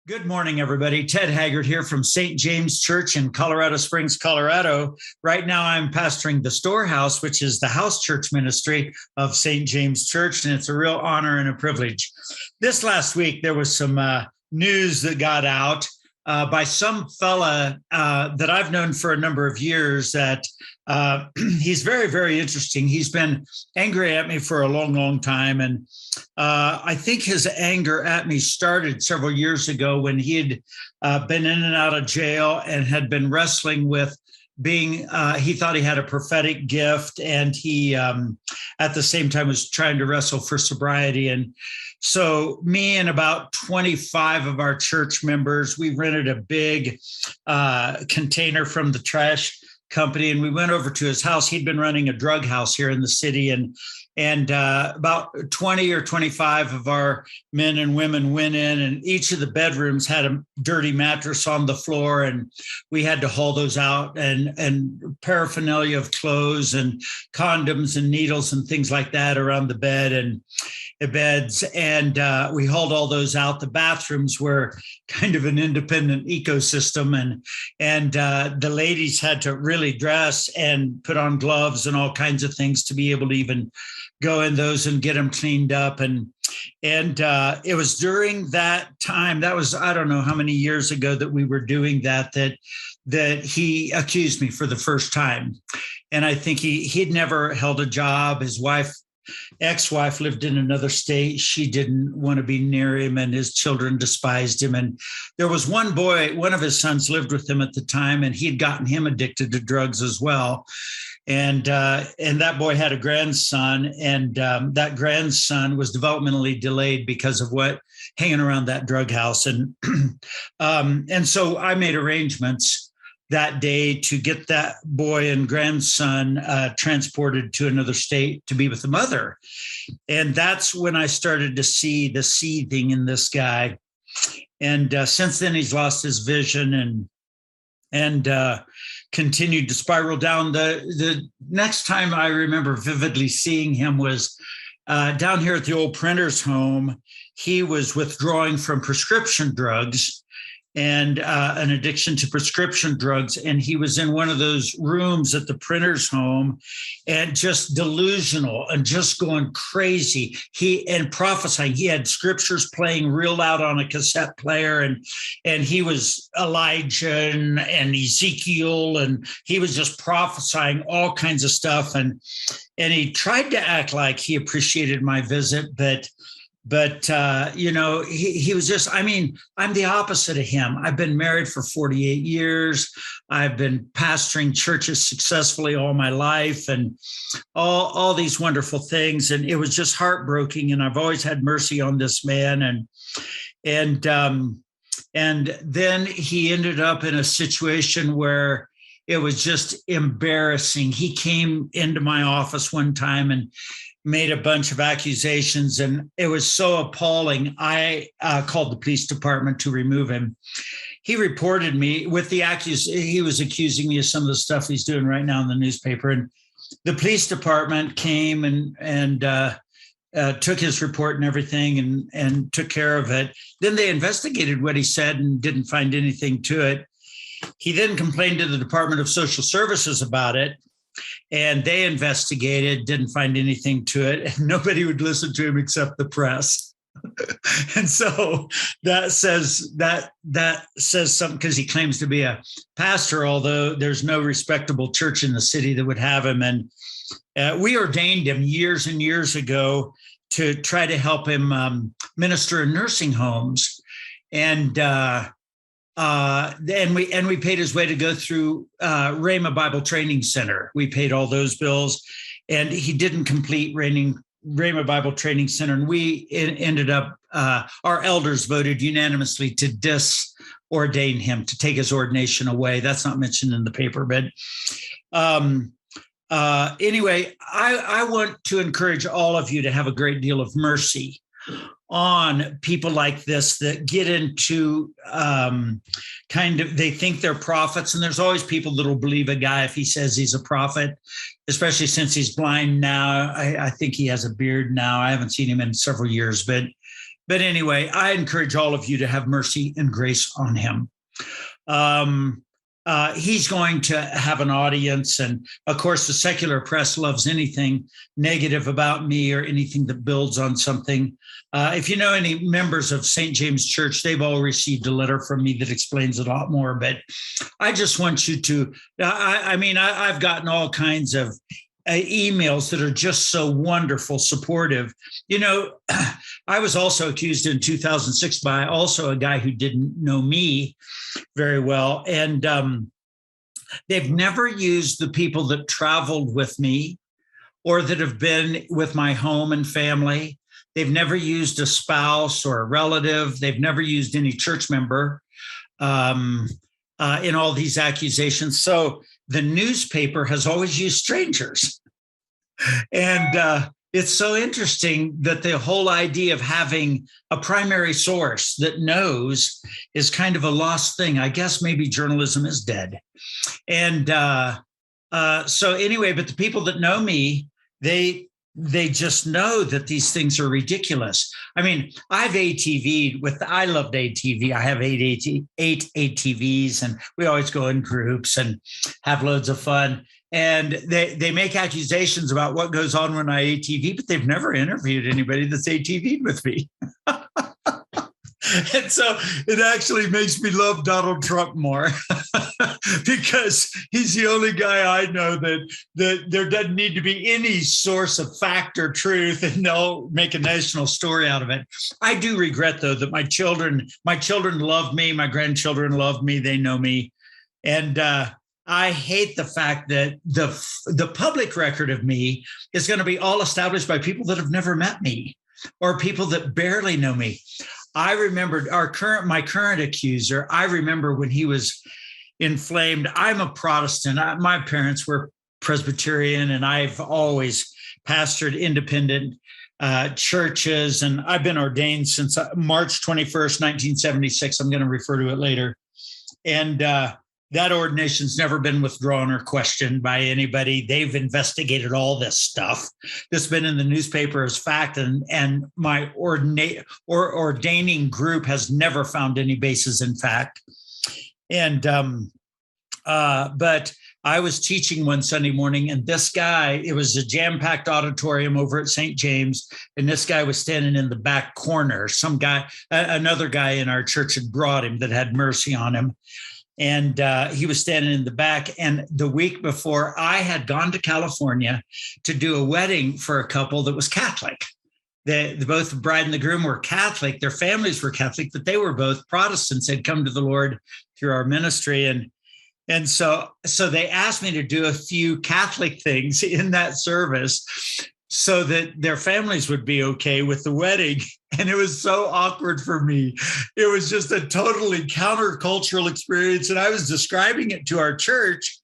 Good morning, everybody. Ted Haggard here from St. James Church in Colorado Springs, Colorado. Right now, I'm pastoring the Storehouse, which is the house church ministry of St. James Church, and it's a real honor and a privilege. This last week, there was some news that got out by some fella that I've known for a number of years that he's very, very interesting. He's been angry at me for a long, long time. And I think his anger at me started several years ago when he had been in and out of jail and had been wrestling with being, he thought he had a prophetic gift, and he, at the same time, was trying to wrestle for sobriety. And so me and about 25 of our church members, we rented a big container from the trash company, and we went over to his house. He'd been running a drug house here in the city, and about 20 or 25 of our men and women went in, and each of the bedrooms had a dirty mattress on the floor, and we had to haul those out, and paraphernalia of clothes and condoms and needles and things like that around the bed and the beds. And we hauled all those out. The bathrooms were kind of an independent ecosystem, and the ladies had to really dress and put on gloves and all kinds of things to be able to even go in those and get them cleaned up. And it was during that time, that was, I don't know how many years ago that we were doing that he accused me for the first time. And I think he'd never held a job. His ex-wife lived in another state. She didn't want to be near him, and his children despised him. And there was one boy, one of his sons lived with him at the time, and he'd gotten him addicted to drugs as well. And that boy had a grandson, and that grandson was developmentally delayed because of what hanging around that drug house. And so I made arrangements that day to get that boy and grandson transported to another state to be with the mother. And that's when I started to see the seething in this guy. And since then, he's lost his vision and continued to spiral down. The next time I remember vividly seeing him was down here at the old printer's home. He was withdrawing from prescription drugs and an addiction to prescription drugs. And he was in one of those rooms at the printer's home and just delusional and just going crazy. And prophesying. He had scriptures playing real loud on a cassette player, and he was Elijah and Ezekiel, and he was just prophesying all kinds of stuff. And he tried to act like he appreciated my visit, but he was just, I'm the opposite of him. I've been married for 48 years. I've been pastoring churches successfully all my life, and all these wonderful things. And it was just heartbreaking. And I've always had mercy on this man. And then he ended up in a situation where it was just embarrassing. He came into my office one time and made a bunch of accusations, and it was so appalling. I called the police department to remove him. He reported me with the he was accusing me of some of the stuff he's doing right now in the newspaper. And the police department came and took his report and everything and took care of it. Then they investigated what he said and didn't find anything to it. He then complained to the Department of Social Services about it, and they investigated, didn't find anything to it, and nobody would listen to him except the press. And so that says something, because he claims to be a pastor, although there's no respectable church in the city that would have him. And we ordained him years and years ago to try to help him minister in nursing homes. And we paid his way to go through Rhema Bible Training Center. We paid all those bills, and he didn't complete Rhema Bible Training Center. And we ended up, our elders voted unanimously to disordain him, to take his ordination away. That's not mentioned in the paper, but anyway, I want to encourage all of you to have a great deal of mercy on people like this that get into they think they're prophets. And there's always people that'll believe a guy if he says he's a prophet, especially since he's blind now. I think he has a beard now. I haven't seen him in several years, but But anyway, I encourage all of you to have mercy and grace on him. He's going to have an audience. And of course, the secular press loves anything negative about me or anything that builds on something. If you know any members of St. James Church, they've all received a letter from me that explains a lot more. But I just want you to, I've gotten all kinds of emails that are just so wonderful, supportive. You know, I was also accused in 2006 by also a guy who didn't know me very well. And they've never used the people that traveled with me or that have been with my home and family. They've never used a spouse or a relative. They've never used any church member in all these accusations. So the newspaper has always used strangers. And it's so interesting that the whole idea of having a primary source that knows is kind of a lost thing. I guess maybe journalism is dead. And so anyway, but the people that know me, they just know that these things are ridiculous. I mean, I've ATV'd I loved ATV. I have eight ATVs, and we always go in groups and have loads of fun. And they make accusations about what goes on when I ATV, but they've never interviewed anybody that's ATV'd with me. And so it actually makes me love Donald Trump more because he's the only guy I know that there doesn't need to be any source of fact or truth, and they'll make a national story out of it. I do regret, though, that my children love me. My grandchildren love me. They know me. And I hate the fact that the public record of me is going to be all established by people that have never met me or people that barely know me. I remember my current accuser. I remember when he was inflamed. I'm a Protestant. My parents were Presbyterian, and I've always pastored independent churches, and I've been ordained since March 21st, 1976. I'm going to refer to it later. And that ordination's never been withdrawn or questioned by anybody. They've investigated all this stuff that's been in the newspaper as fact, and my ordaining group has never found any basis in fact. And but I was teaching one Sunday morning, and this guy, it was a jam-packed auditorium over at St. James, and this guy was standing in the back corner. Some guy, another guy in our church had brought him that had mercy on him. And he was standing in the back. And the week before, I had gone to California to do a wedding for a couple that was Catholic. Both the bride and the groom were Catholic. Their families were Catholic, but they were both Protestants, had come to the Lord through our ministry. And so they asked me to do a few Catholic things in that service so that their families would be okay with the wedding. And it was so awkward for me. It was just a totally countercultural experience. And I was describing it to our church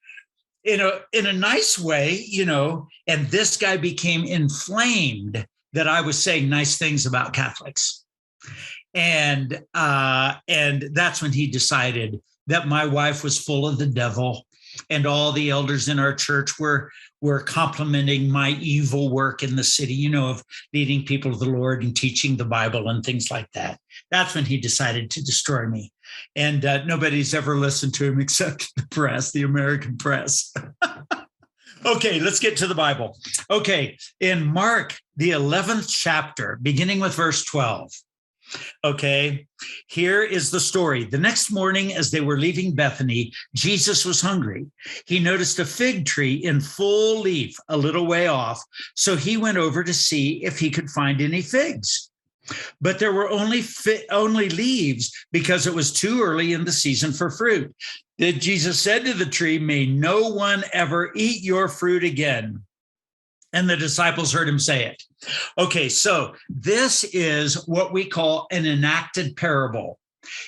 in a nice way, you know, and this guy became inflamed that I was saying nice things about Catholics. And that's when he decided that my wife was full of the devil, and all the elders in our church were complimenting my evil work in the city, you know, of leading people to the Lord and teaching the Bible and things like that. That's when he decided to destroy me. And nobody's ever listened to him except the press, the American press. Okay, let's get to the Bible. Okay, in Mark, the 11th chapter, beginning with verse 12. Okay, here is the story. The next morning, as they were leaving Bethany, Jesus was hungry. He noticed a fig tree in full leaf a little way off, so he went over to see if he could find any figs. But there were only leaves because it was too early in the season for fruit. Then Jesus said to the tree, "May no one ever eat your fruit again." And the disciples heard him say it. Okay, so this is what we call an enacted parable.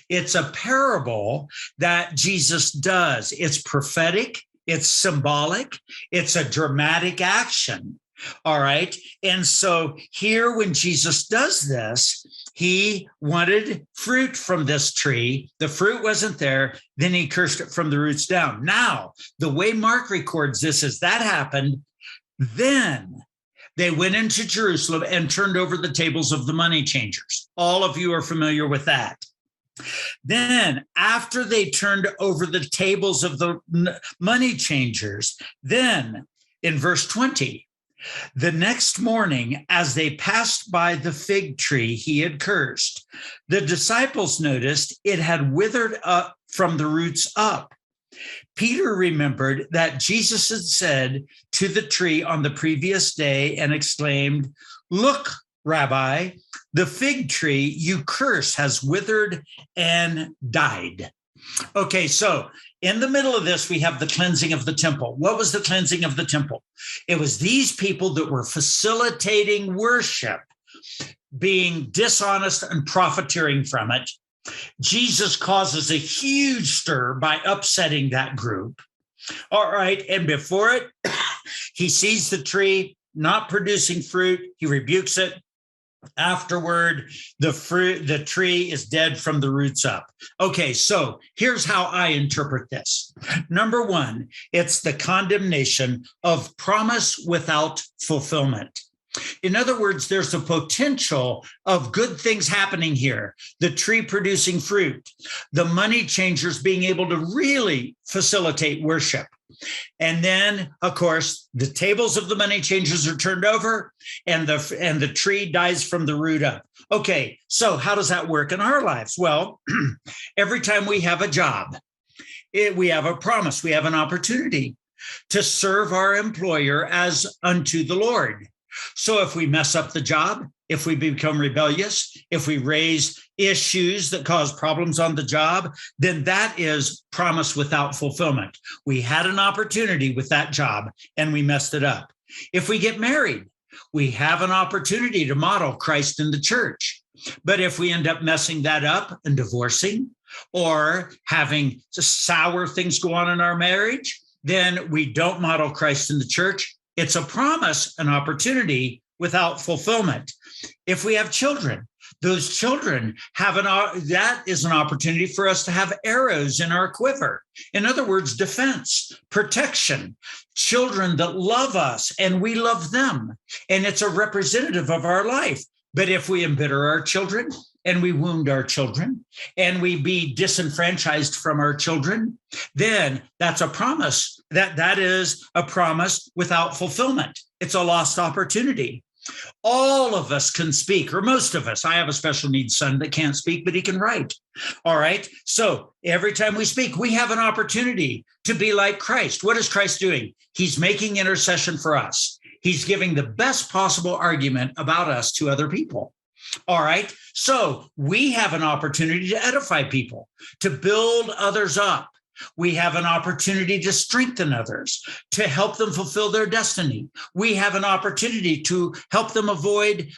It's a parable that Jesus does. It's prophetic, it's symbolic, it's a dramatic action. All right. And so here, when Jesus does this, he wanted fruit from this tree. The fruit wasn't there. Then he cursed it from the roots down. Now, the way Mark records this is that happened. Then they went into Jerusalem and turned over the tables of the money changers. All of you are familiar with that. Then after they turned over the tables of the money changers, then in verse 20, the next morning, as they passed by the fig tree he had cursed, the disciples noticed it had withered up from the roots up. Peter remembered that Jesus had said to the tree on the previous day and exclaimed, "Look, Rabbi, the fig tree you curse has withered and died." Okay, so in the middle of this, we have the cleansing of the temple. What was the cleansing of the temple? It was these people that were facilitating worship, being dishonest and profiteering from it. Jesus causes a huge stir by upsetting that group. All right, and before it, he sees the tree not producing fruit. He rebukes it. Afterward, the tree is dead from the roots up. Okay, so here's how I interpret this. Number one, it's the condemnation of promise without fulfillment. In other words, there's a potential of good things happening here. The tree producing fruit, the money changers being able to really facilitate worship. And then, of course, the tables of the money changers are turned over and the tree dies from the root up. Okay, so how does that work in our lives? Well, every time we have a job, we have a promise, we have an opportunity to serve our employer as unto the Lord. So if we mess up the job, if we become rebellious, if we raise issues that cause problems on the job, then that is promise without fulfillment. We had an opportunity with that job and we messed it up. If we get married, we have an opportunity to model Christ in the church. But if we end up messing that up and divorcing or having sour things go on in our marriage, then we don't model Christ in the church. It's a promise, an opportunity without fulfillment. If we have children, those children that is an opportunity for us to have arrows in our quiver. In other words, defense, protection, children that love us and we love them. And it's a representative of our life. But if we embitter our children and we wound our children and we be disenfranchised from our children, then that's a promise. That is a promise without fulfillment. It's a lost opportunity. All of us can speak, or most of us. I have a special needs son that can't speak, but he can write. All right. So every time we speak, we have an opportunity to be like Christ. What is Christ doing? He's making intercession for us. He's giving the best possible argument about us to other people. All right. So we have an opportunity to edify people, to build others up. We have an opportunity to strengthen others, to help them fulfill their destiny. We have an opportunity to help them avoid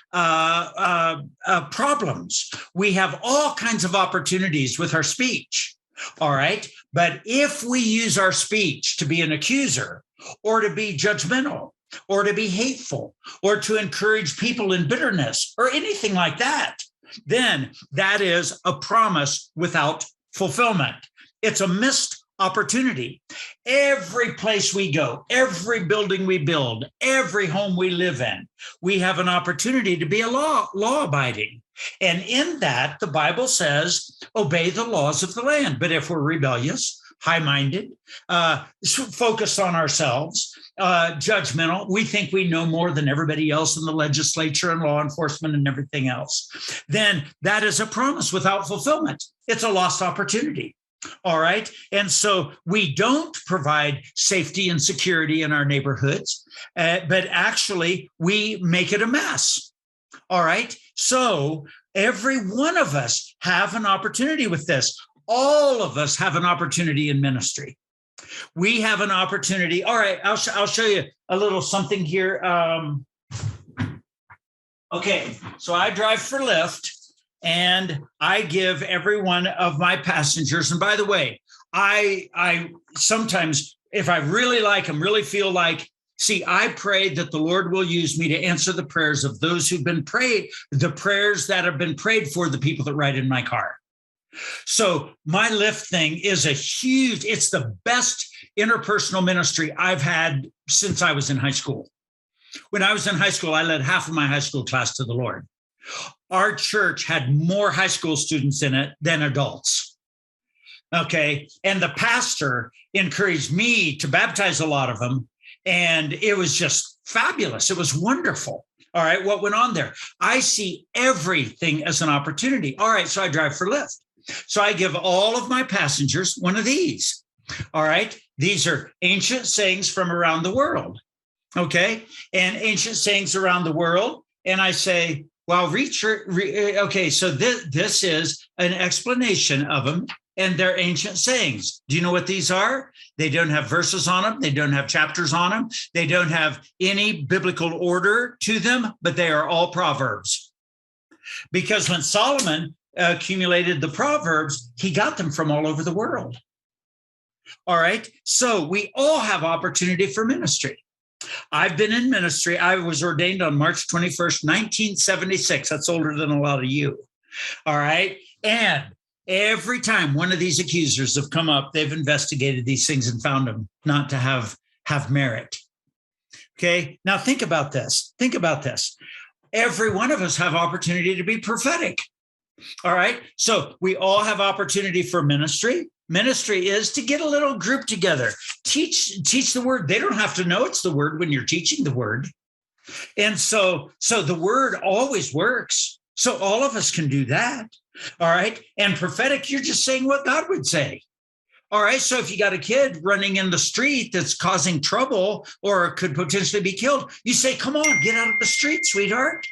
problems. We have all kinds of opportunities with our speech. All right. But if we use our speech to be an accuser or to be judgmental or to be hateful or to encourage people in bitterness or anything like that, then that is a promise without fulfillment. It's a missed opportunity. Every place we go, every building we build, every home we live in, we have an opportunity to be a law-abiding. And in that, the Bible says, obey the laws of the land. But if we're rebellious, high-minded, focused on ourselves, judgmental, we think we know more than everybody else in the legislature and law enforcement and everything else, then that is a promise without fulfillment. It's a lost opportunity. All right. And so we don't provide safety and security in our neighborhoods, but actually we make it a mess. All right. So every one of us have an opportunity with this. All of us have an opportunity in ministry. We have an opportunity. All right. I'll show you a little something here. Okay. So I drive for Lyft. And I give every one of my passengers, and by the way, I sometimes, if I really like them, really feel like, I pray that the Lord will use me to answer the prayers of those who've been prayed, the prayers that have been prayed for the people that ride in my car. So my Lyft thing is it's the best interpersonal ministry I've had since I was in high school. When I was in high school, I led half of my high school class to the Lord. Our church had more high school students in it than adults. Okay. And the pastor encouraged me to baptize a lot of them. And it was just fabulous. It was wonderful. All right. What went on there? I see everything as an opportunity. All right. So I drive for Lyft. So I give all of my passengers one of these. All right. These are ancient sayings from around the world. Okay. And ancient sayings around the world. And I say, well, okay. So this is an explanation of them and they're ancient sayings. Do you know what these are? They don't have verses on them. They don't have chapters on them. They don't have any biblical order to them, but they are all proverbs. Because when Solomon accumulated the proverbs, he got them from all over the world. All right. So we all have opportunity for ministry. I've been in ministry. I was ordained on March 21st, 1976. That's older than a lot of you. All right. And every time one of these accusers have come up, they've investigated these things and found them not to have merit. Okay. Now think about this. Think about this. Every one of us have opportunity to be prophetic. All right. So we all have opportunity for ministry. Ministry is to get a little group together, teach the word. They don't have to know it's the word when you're teaching the word. And so the word always works. So all of us can do that. All right. And prophetic, you're just saying what God would say. All right. So if you got a kid running in the street that's causing trouble or could potentially be killed, you say, come on, get out of the street, sweetheart.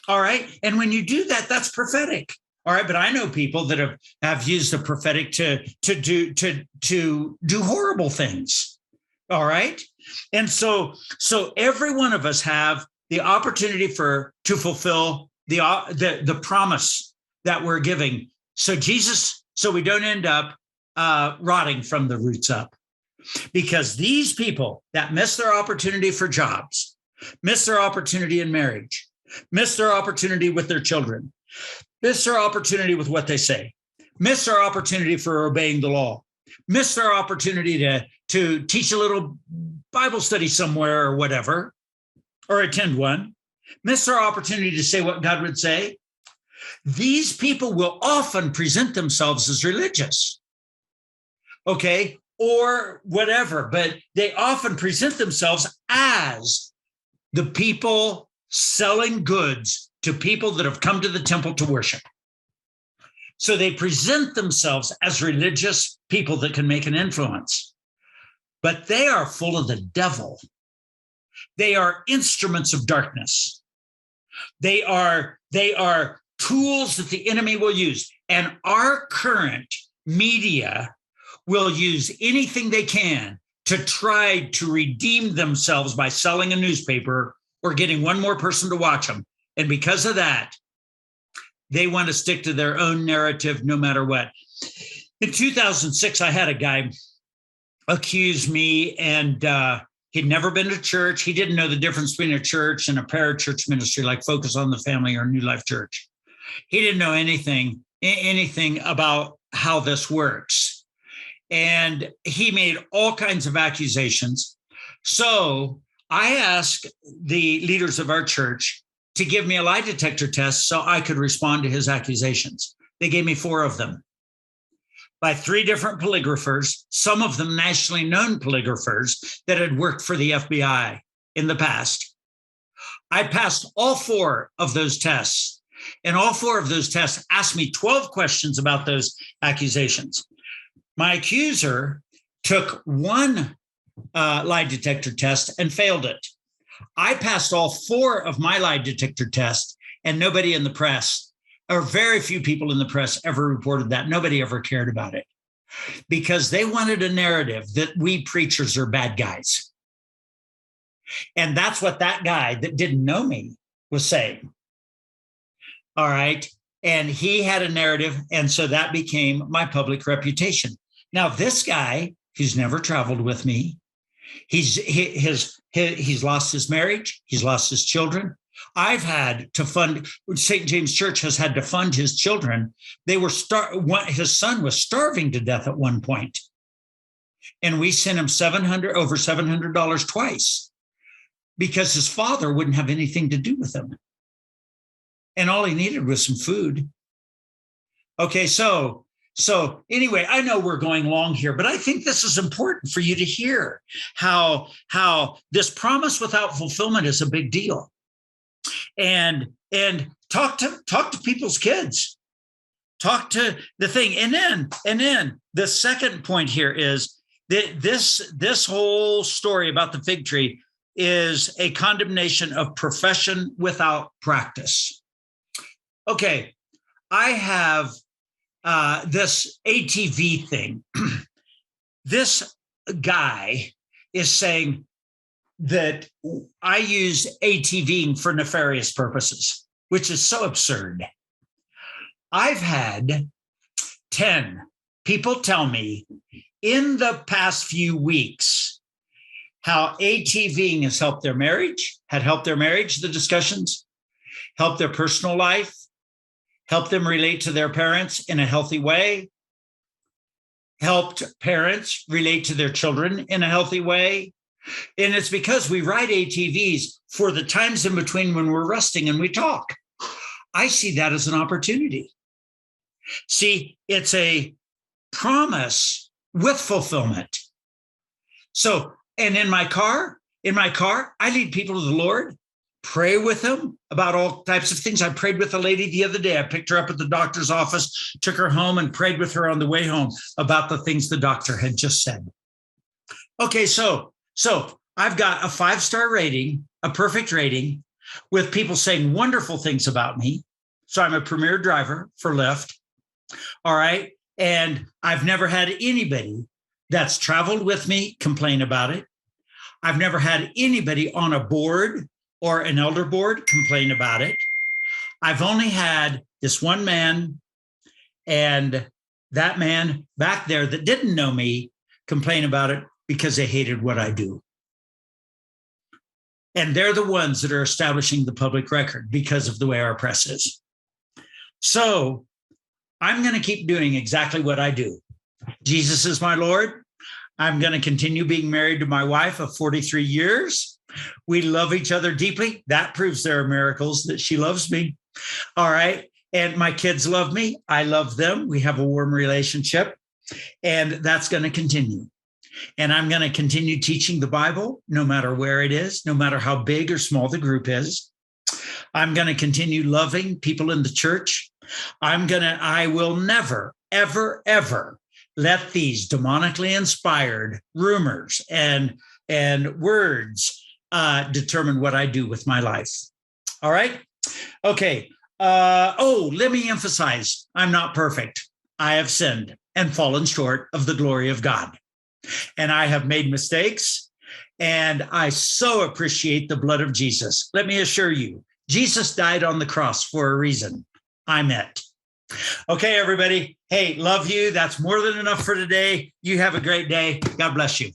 All right. And when you do that, that's prophetic. All right. But I know people that have used the prophetic to do horrible things. All right. And so every one of us have the opportunity to fulfill the promise that we're giving. So we don't end up rotting from the roots up, because these people that miss their opportunity for jobs, miss their opportunity in marriage, miss their opportunity with their children, miss their opportunity with what they say, miss their opportunity for obeying the law, miss their opportunity to teach a little Bible study somewhere or whatever, or attend one, miss their opportunity to say what God would say. These people will often present themselves as religious, okay, or whatever, but they often present themselves as the people selling goods to people that have come to the temple to worship. So they present themselves as religious people that can make an influence, but they are full of the devil. They are instruments of darkness. They are tools that the enemy will use. And our current media will use anything they can to try to redeem themselves by selling a newspaper or getting one more person to watch them. And because of that, they want to stick to their own narrative no matter what. In 2006, I had a guy accuse me, and he'd never been to church. He didn't know the difference between a church and a parachurch ministry like Focus on the Family or New Life Church. He didn't know anything about how this works. And he made all kinds of accusations. So I asked the leaders of our church to give me a lie detector test so I could respond to his accusations. They gave me 4 of them by 3 different polygraphers, some of them nationally known polygraphers that had worked for the FBI in the past. I passed all 4 of those tests, and all 4 of those tests asked me 12 questions about those accusations. My accuser took 1 lie detector test and failed it. I passed all 4 of my lie detector tests, and nobody in the press, or very few people in the press, ever reported that. Nobody ever cared about it, because they wanted a narrative that we preachers are bad guys. And that's what that guy that didn't know me was saying. All right. And he had a narrative. And so that became my public reputation. Now, this guy who's never traveled with me, he's lost his marriage. He's lost his children. I've had to fund, St. James Church has had to fund his children. His son was starving to death at one point. And we sent him over $700 twice. because his father wouldn't have anything to do with him. And all he needed was some food. Okay, so anyway, I know we're going long here, but I think this is important for you to hear how this promise without fulfillment is a big deal. And talk to people's kids. Talk to the thing. And then the second point here is that this whole story about the fig tree is a condemnation of profession without practice. Okay, I have this ATV thing. This guy is saying that I use ATVing for nefarious purposes, which is so absurd. I've had 10 people tell me in the past few weeks how ATVing has helped their marriage, the discussions, helped their personal life, helped them relate to their parents in a healthy way, helped parents relate to their children in a healthy way. And it's because we ride ATVs for the times in between when we're resting and we talk. I see that as an opportunity. See, it's a promise with fulfillment. So, and in my car, I lead people to the Lord, pray with them about all types of things. I prayed with a lady the other day. I picked her up at the doctor's office, took her home, and prayed with her on the way home about the things the doctor had just said. Okay, so I've got a 5-star rating, a perfect rating, with people saying wonderful things about me. So I'm a premier driver for Lyft. All right. And I've never had anybody that's traveled with me complain about it. I've never had anybody on a board or an elder board complain about it. I've only had this one man, and that man back there that didn't know me complain about it because they hated what I do. And they're the ones that are establishing the public record because of the way our press is. So I'm going to keep doing exactly what I do. Jesus is my Lord. I'm going to continue being married to my wife of 43 years. We love each other deeply. That proves there are miracles that she loves me. All right. And my kids love me. I love them. We have a warm relationship, and that's going to continue. And I'm going to continue teaching the Bible, no matter where it is, no matter how big or small the group is. I'm going to continue loving people in the church. I will never, ever, ever let these demonically inspired rumors and words determine what I do with my life. All right. Okay. Let me emphasize, I'm not perfect. I have sinned and fallen short of the glory of God. And I have made mistakes, and I so appreciate the blood of Jesus. Let me assure you, Jesus died on the cross for a reason. I'm it. Okay, everybody. Hey, love you. That's more than enough for today. You have a great day. God bless you.